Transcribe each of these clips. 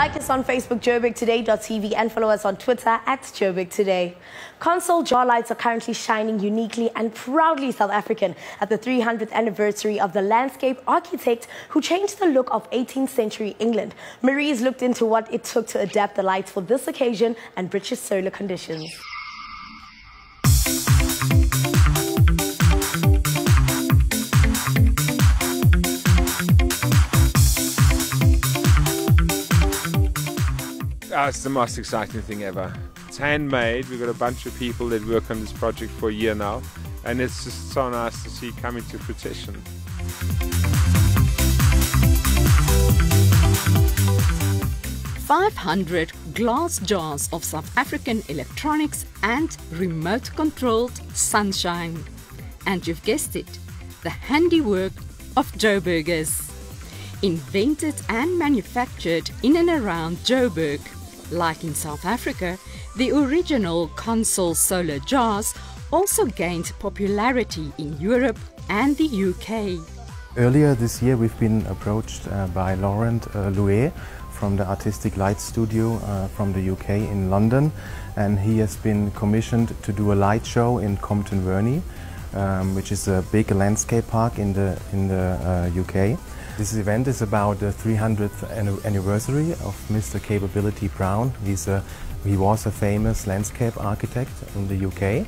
Like us on Facebook, joburgtoday.tv, and follow us on Twitter at Joburg Today. Console jar lights are currently shining uniquely and proudly South African at the 300th anniversary of the landscape architect who changed the look of 18th century England. Marie's looked into what it took to adapt the lights for this occasion and British solar conditions. It's the most exciting thing ever. It's handmade. We've got a bunch of people that work on this project for a year now, and it's just so nice to see coming to fruition. 500 glass jars of South African electronics and remote-controlled sunshine. And you've guessed it, the handiwork of Joburgers. Invented and manufactured in and around Joburg. Like in South Africa, the original console solar jars also gained popularity in Europe and the UK. Earlier this year we've been approached by Laurent Louet from the Artistic Light Studio from the UK in London, and he has been commissioned to do a light show in Compton Verney, which is a big landscape park in the UK. This event is about the 300th anniversary of Mr. Capability Brown. He was a famous landscape architect in the UK.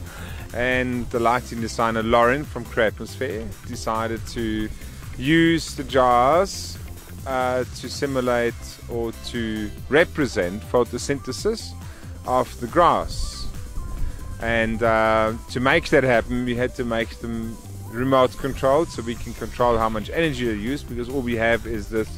And the lighting designer Lauren from Atmosphere decided to use the jars to simulate or to represent photosynthesis of the grass. And to make that happen, we had to make them remote controlled, so we can control how much energy they use, because all we have is this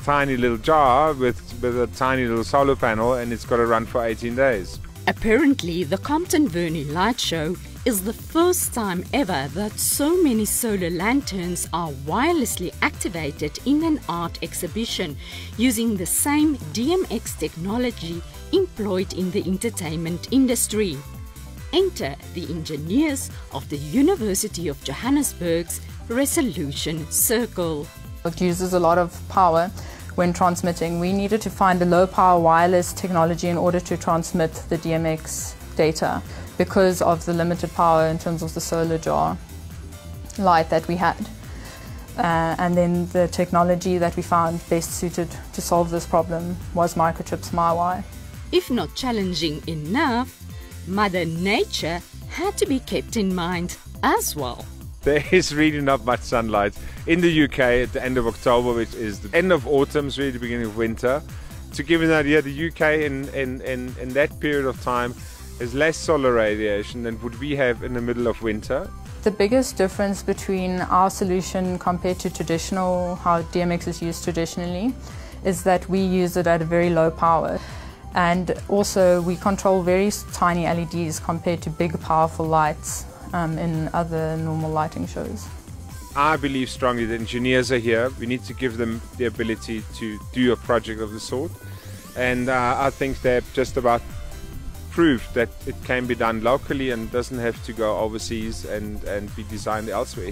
tiny little jar with a tiny little solar panel, and it's got to run for 18 days. Apparently, the Compton Verney Light Show is the first time ever that so many solar lanterns are wirelessly activated in an art exhibition using the same DMX technology employed in the entertainment industry. Enter the engineers of the University of Johannesburg's Resolution Circle. It uses a lot of power when transmitting. We needed to find a low-power wireless technology in order to transmit the DMX data because of the limited power in terms of the solar jar light that we had. And then the technology that we found best suited to solve this problem was microchips MyWi. If not challenging enough, Mother Nature had to be kept in mind as well. There is really not much sunlight in the UK at the end of October, which is the end of autumn, really the beginning of winter. To give you an idea, the UK in that period of time has less solar radiation than would we have in the middle of winter. The biggest difference between our solution compared to traditional, how DMX is used traditionally, is that we use it at a very low power. And also we control very tiny LEDs compared to big powerful lights in other normal lighting shows. I believe strongly that engineers are here. We need to give them the ability to do a project of the sort. And I think they've just about proved that it can be done locally and doesn't have to go overseas and be designed elsewhere.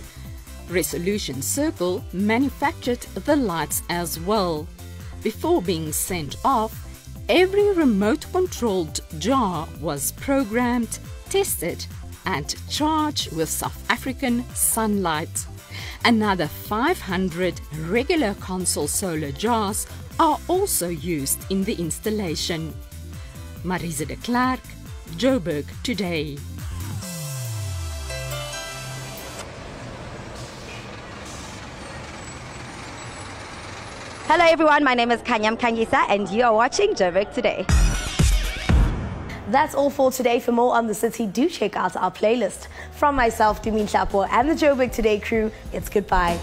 Resolution Circle manufactured the lights as well. Before being sent off, every remote-controlled jar was programmed, tested and charged with South African sunlight. Another 500 regular console solar jars are also used in the installation. Marise de Klerk, Joburg Today. Hello everyone, my name is Kanyam Kangisa and you are watching Joburg Today. That's all for today. For more on the city, do check out our playlist. From myself, Dumi Hlapo, and the Joburg Today crew, it's goodbye.